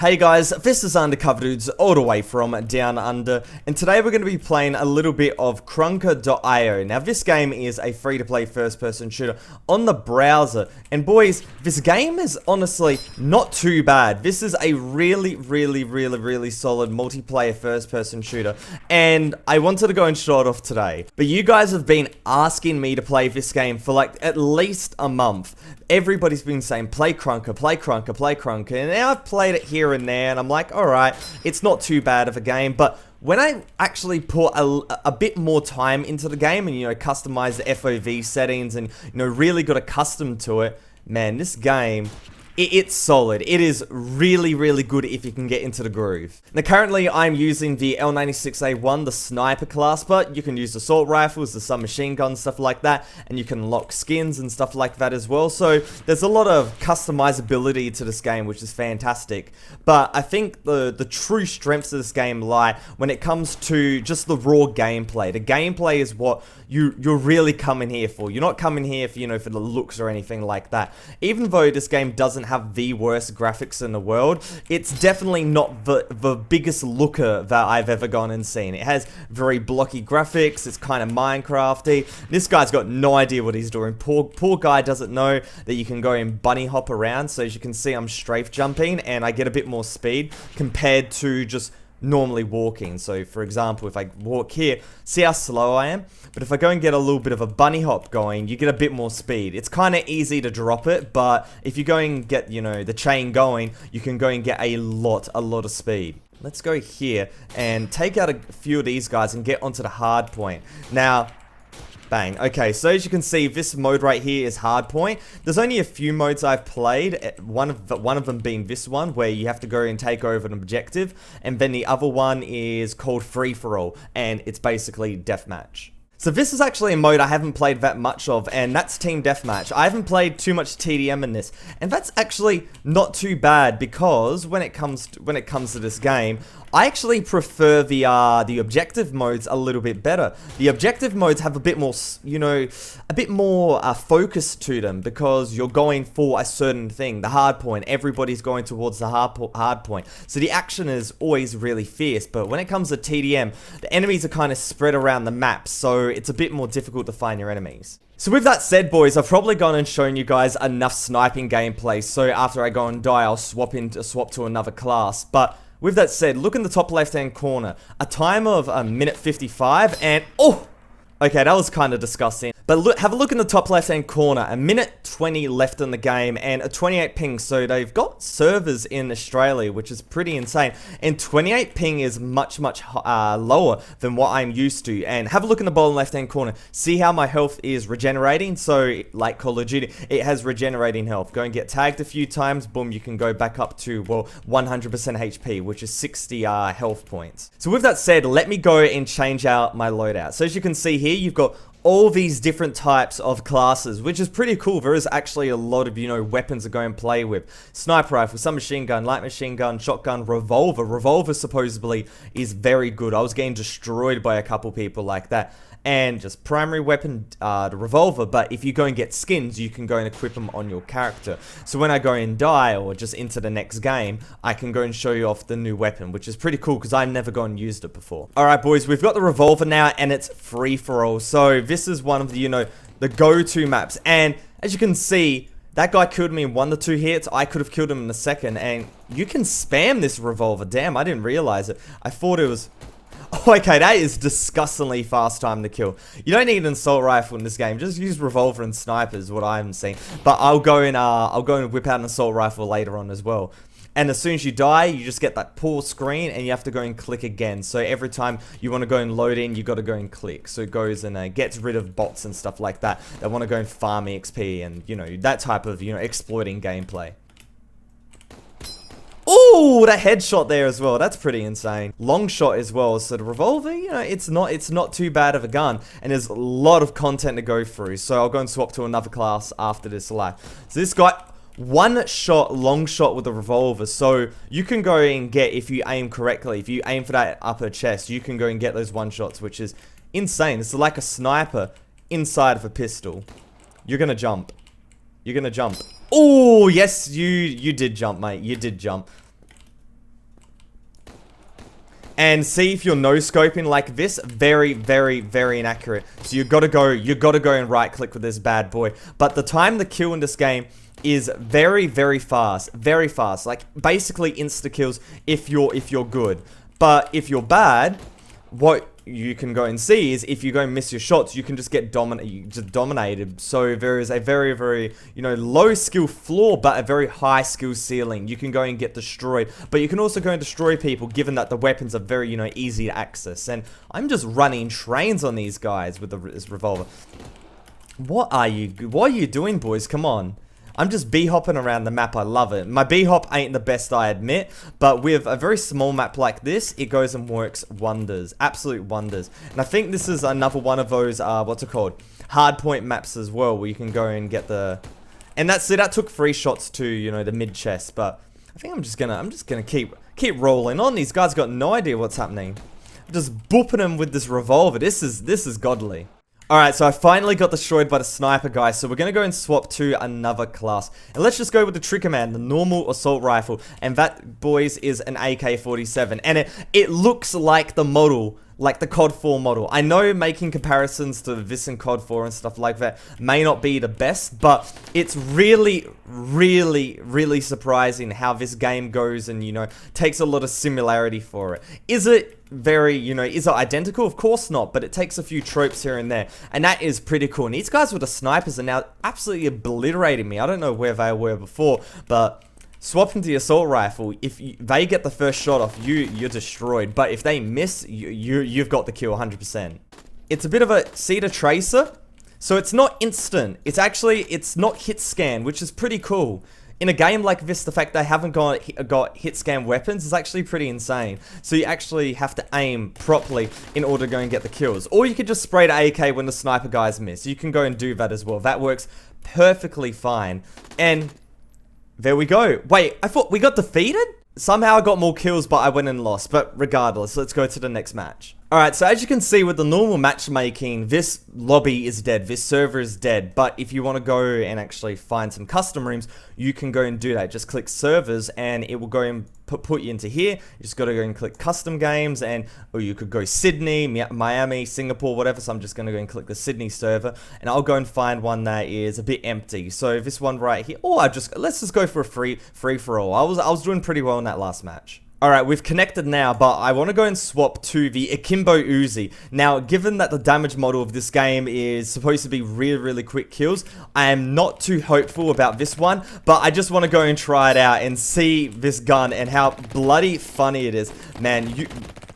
Hey guys, this is Undercover Dudes all the way from Down Under, and today we're going to be playing a little bit of Krunker.io. Now this game is a free-to-play first-person shooter on the browser, and boys, this game is honestly not too bad. This is a really solid multiplayer first-person shooter, and I wanted to go and show it off today. But you guys have been asking me to play this game for like at least a month. Everybody's been saying, play Krunker, play Krunker, play Krunker, and now I've played it here and there, and I'm like, alright, it's not too bad of a game, but when I actually put a bit more time into the game and, customize the FOV settings and, really got accustomed to it, man, this game, it's solid. It is really good if you can get into the groove. Now currently I'm using the L96A1, the sniper class, but you can use assault rifles, the submachine guns, stuff like that, and you can lock skins and stuff like that as well. So there's a lot of customizability to this game, which is fantastic. But I think the true strengths of this game lie when it comes to just the raw gameplay. The gameplay is what you're really coming here for. You're not coming here for, for the looks or anything like that. Even though this game doesn't have the worst graphics in the world, it's definitely not the biggest looker that I've ever gone and seen. It has very blocky graphics, it's kind of Minecrafty. This guy's got no idea what he's doing. Poor guy doesn't know that you can go and bunny hop around. So as you can see, I'm strafe jumping and I get a bit more speed compared to just normally walking. So for example, if I walk here, see how slow I am? But if I go and get a little bit of a bunny hop going, you get a bit more speed. It's kind of easy to drop it, but if you go and get, the chain going, you can go and get a lot of speed. Let's go here and take out a few of these guys and get onto the hard point. Now, bang. Okay, so as you can see, this mode right here is hardpoint. There's only a few modes I've played, one of them being this one, where you have to go and take over an objective, and then the other one is called free-for-all, and it's basically deathmatch. So this is actually a mode I haven't played that much of, and that's Team Deathmatch. I haven't played too much TDM in this, and that's actually not too bad because when it comes to this game, I actually prefer the objective modes a little bit better. The objective modes have a bit more, focus to them because you're going for a certain thing. The hard point, everybody's going towards the hard point. So the action is always really fierce, but when it comes to TDM, the enemies are kind of spread around the map, so it's a bit more difficult to find your enemies. So with that said, boys, I've probably gone and shown you guys enough sniping gameplay, so after I go and die, I'll swap to another class. But with that said, look in the top left-hand corner. A time of a minute 55, and oh! Okay, that was kind of disgusting. But look, have a look in the top left-hand corner. A minute 20 left in the game and a 28 ping. So they've got servers in Australia, which is pretty insane. And 28 ping is much lower than what I'm used to. And have a look in the bottom left-hand corner. See how my health is regenerating? So, like Call of Duty, it has regenerating health. Go and get tagged a few times. Boom, you can go back up to, well, 100% HP, which is 60 health points. So with that said, let me go and change out my loadout. So as you can see here, you've got all these different types of classes, which is pretty cool. There is actually a lot of, weapons to go and play with. Sniper rifle, submachine gun, light machine gun, shotgun, revolver. Revolver supposedly is very good. I was getting destroyed by a couple people like that. And just primary weapon, the revolver, but if you go and get skins, you can go and equip them on your character. So when I go and die, or just into the next game, I can go and show you off the new weapon, which is pretty cool, because I've never gone and used it before. Alright boys, we've got the revolver now, and it's free-for-all. So this is one of the, the go-to maps, and as you can see, that guy killed me in 1 to 2 hits. I could have killed him in a second, and you can spam this revolver. Damn, I didn't realize it. I thought it was... Oh, okay, that is disgustingly fast time to kill. You don't need an assault rifle in this game. Just use revolver and snipers, what I'm seeing. But I'll go and whip out an assault rifle later on as well. And as soon as you die, you just get that poor screen, and you have to go and click again. So every time you want to go and load in, you got to go and click. So it goes and gets rid of bots and stuff like that. They want to go and farm EXP and that type of exploiting gameplay. Ooh, that headshot there as well. That's pretty insane. Long shot as well. So the revolver, it's not too bad of a gun. And there's a lot of content to go through. So I'll go and swap to another class after this live. So this guy, one shot, long shot with a revolver. So you can go and get, if you aim correctly, if you aim for that upper chest, you can go and get those one shots, which is insane. It's like a sniper inside of a pistol. You're gonna jump. You're gonna jump. Oh, yes, you did jump, mate. You did jump. And see if you're no-scoping like this, very, very, very inaccurate. So you gotta go and right-click with this bad boy. But the time to kill in this game is very, very fast. Very fast. Like, basically insta-kills if you're good. But if you're bad, what you can go and see is if you go and miss your shots, you can just get dominated. So there is a very, very, you know, low skill floor, but a very high skill ceiling. You can go and get destroyed, but you can also go and destroy people, given that the weapons are very, you know, easy to access. And I'm just running trains on these guys with this revolver. What are you doing, boys? Come on. I'm just b-hopping around the map. I love it. My b-hop ain't the best, I admit, but with a very small map like this, it goes and works wonders. Absolute wonders. And I think this is another one of those, what's it called? Hardpoint maps as well, where you can go and get the... And that took 3 shots to, you know, the mid-chest, but I think I'm just gonna keep rolling on. These guys got no idea what's happening. I'm just booping them with this revolver. This is godly. Alright, so I finally got destroyed by the sniper guy, so we're gonna go and swap to another class. And let's just go with the Triggerman, the normal assault rifle. And that, boys, is an AK-47. And it looks like the model, like the COD 4 model. I know making comparisons to this and COD 4 and stuff like that may not be the best, but it's really, really, really surprising how this game goes and, you know, takes a lot of similarity for it. Is it very, you know, is it identical? Of course not, but it takes a few tropes here and there, and that is pretty cool. And these guys with the snipers are now absolutely obliterating me. I don't know where they were before, but swapping to the assault rifle, if they get the first shot off you, you're destroyed. But if they miss, you've got the kill 100%. It's a bit of a see the tracer, so it's not instant. It's not hit scan, which is pretty cool. In a game like this, the fact they haven't got hit scan weapons is actually pretty insane. So you actually have to aim properly in order to go and get the kills. Or you could just spray the AK when the sniper guys miss. You can go and do that as well. That works perfectly fine. And there we go. Wait, I thought we got defeated? Somehow I got more kills, but I went and lost. But regardless, let's go to the next match. Alright, so as you can see with the normal matchmaking, this lobby is dead, this server is dead, but if you want to go and actually find some custom rooms, you can go and do that. Just click servers and it will go and put you into here. You just got to go and click custom games, and or you could go Sydney, Miami, Singapore, whatever. So I'm just going to go and click the Sydney server, and I'll go and find one that is a bit empty. So this one right here, let's just go for a free for all. I was doing pretty well in that last match. Alright, we've connected now, but I want to go and swap to the Akimbo Uzi. Now, given that the damage model of this game is supposed to be really, really quick kills, I am not too hopeful about this one, but I just want to go and try it out and see this gun and how bloody funny it is. Man,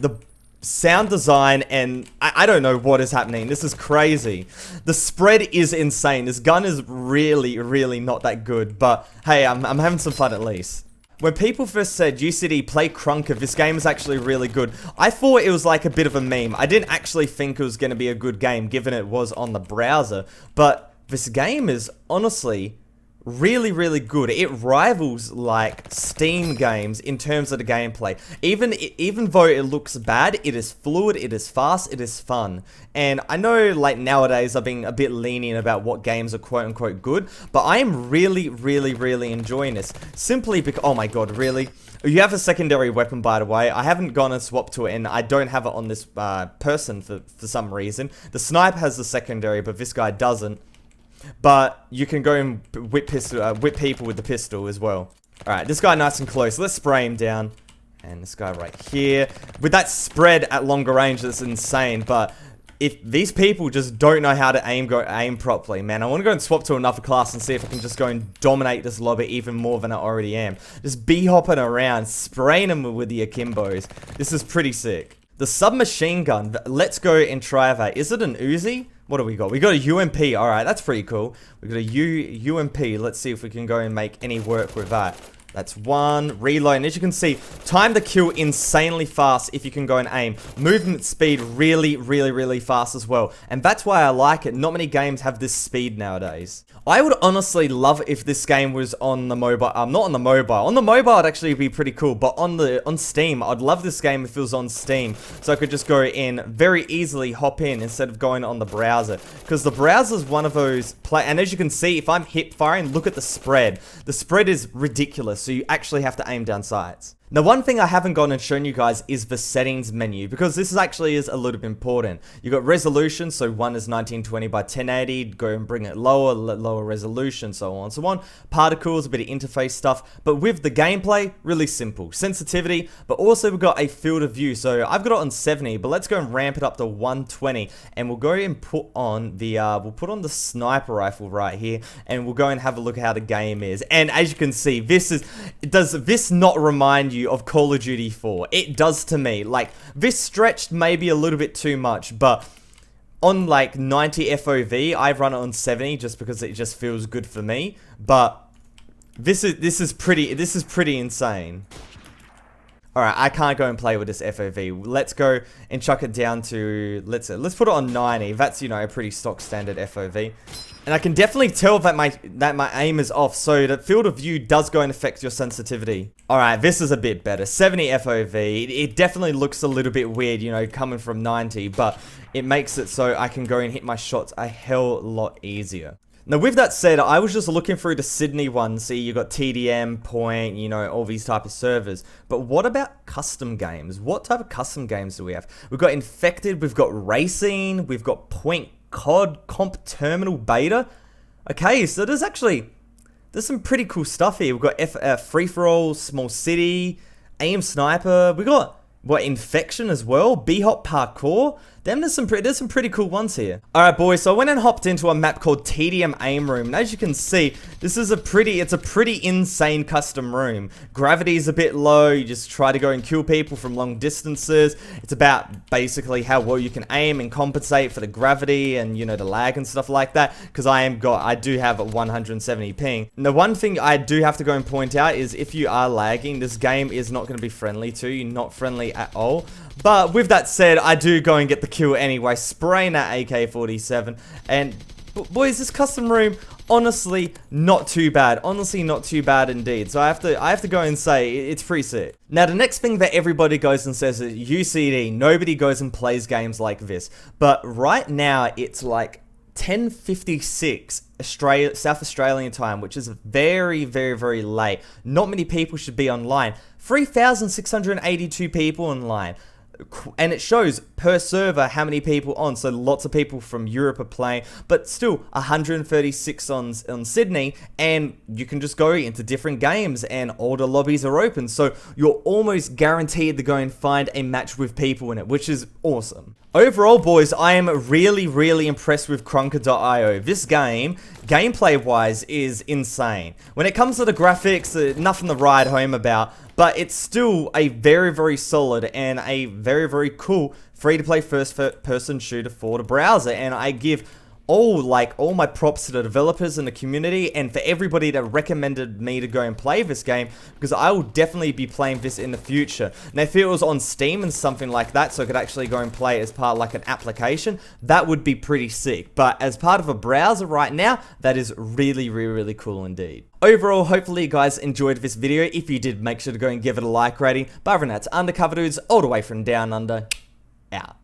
the sound design and I don't know what is happening. This is crazy. The spread is insane. This gun is really, really not that good, but hey, I'm having some fun at least. When people first said, UCD, play Krunker, this game is actually really good, I thought it was like a bit of a meme. I didn't actually think it was going to be a good game, given it was on the browser. But this game is honestly really, really good. It rivals like Steam games in terms of the gameplay. Even though it looks bad, it is fluid, it is fast, it is fun. And I know like nowadays I've been a bit lenient about what games are quote unquote good, but I am really, really, really enjoying this. Simply because, oh my god, really? You have a secondary weapon, by the way. I haven't gone and swapped to it, and I don't have it on this person for some reason. The sniper has the secondary, but this guy doesn't. But you can go and whip people with the pistol as well. Alright, this guy nice and close. Let's spray him down. And this guy right here. With that spread at longer range, that's insane. But if these people just don't know how to aim properly, man, I want to go and swap to another class and see if I can just go and dominate this lobby even more than I already am. Just b-hopping around, spraying them with the Akimbos. This is pretty sick. The submachine gun, let's go and try that. Is it an Uzi? What do we got? We got a UMP. Alright, that's pretty cool. We got a UMP. Let's see if we can go and make any work with that. That's one. Reload. And as you can see, time to kill insanely fast if you can go and aim. Movement speed really, really, really fast as well. And that's why I like it. Not many games have this speed nowadays. I would honestly love if this game was on the mobile. Not on the mobile. On the mobile, it'd actually be pretty cool. But on Steam, I'd love this game if it was on Steam. So I could just go in very easily, hop in instead of going on the browser. Because the browser is one of those and as you can see, if I'm hip firing, look at the spread. The spread is ridiculous. So you actually have to aim down sights. Now, one thing I haven't gone and shown you guys is the settings menu, because this actually is a little bit important. You got resolution, so one is 1920 by 1080, go and bring it lower resolution, so on and so on. Particles, a bit of interface stuff, but with the gameplay, really simple. Sensitivity, but also we've got a field of view, so I've got it on 70, but let's go and ramp it up to 120, and we'll go and put on the sniper rifle right here, and we'll go and have a look at how the game is. And as you can see, does this not remind you of Call of Duty 4? It does to me. Like, this stretched maybe a little bit too much, but on like 90 FOV, I run it on 70 just because it just feels good for me. But this is pretty insane. Alright, I can't go and play with this FOV. Let's go and chuck it down to, let's put it on 90. That's, you know, a pretty stock standard FOV. And I can definitely tell that my aim is off, so the field of view does go and affect your sensitivity. Alright, this is a bit better. 70 FOV. It definitely looks a little bit weird, you know, coming from 90, but it makes it so I can go and hit my shots a hell lot easier. Now, with that said, I was just looking through the Sydney one. See, you got TDM, Point, you know, all these type of servers. But what about custom games? What type of custom games do we have? We've got Infected, we've got Racing, we've got Point COD, Comp Terminal Beta. Okay, so there's some pretty cool stuff here. We've got Free For All, Small City, Aim Sniper. We got Infection as well, B-Hop Parkour. Damn, there's some pretty cool ones here. Alright, boys, so I went and hopped into a map called TDM Aim Room, and as you can see, it's a pretty insane custom room. Gravity is a bit low, you just try to go and kill people from long distances. It's about basically how well you can aim and compensate for the gravity and, you know, the lag and stuff like that, because I do have a 170 ping. And the one thing I do have to go and point out is if you are lagging, this game is not going to be friendly to you, not friendly at all. But with that said, I do go and get the kill anyway, spraying that AK-47, and boys, this custom room, honestly, not too bad. Honestly, not too bad indeed. So I have to go and say, it's pretty sick. Now, the next thing that everybody goes and says is UCD. Nobody goes and plays games like this. But right now, it's like 10:56 South Australian time, which is very, very, very late. Not many people should be online. 3,682 people online. And it shows per server how many people on, so lots of people from Europe are playing, but still 136 on Sydney, and you can just go into different games and all the lobbies are open, so you're almost guaranteed to go and find a match with people in it, which is awesome. Overall, boys, I am really, really impressed with Krunker.io. This game, gameplay-wise, is insane. When it comes to the graphics, nothing to write home about, but it's still a very, very solid and a very, very cool free-to-play first-person shooter for the browser, and I give all my props to the developers and the community, and for everybody that recommended me to go and play this game, because I will definitely be playing this in the future. Now, if it was on Steam and something like that, so I could actually go and play it as part of like an application, that would be pretty sick. But as part of a browser right now, that is really, really, really cool indeed. Overall, hopefully you guys enjoyed this video. If you did, make sure to go and give it a like rating. But other than that, it's Undercover Dudes, all the way from down under, out.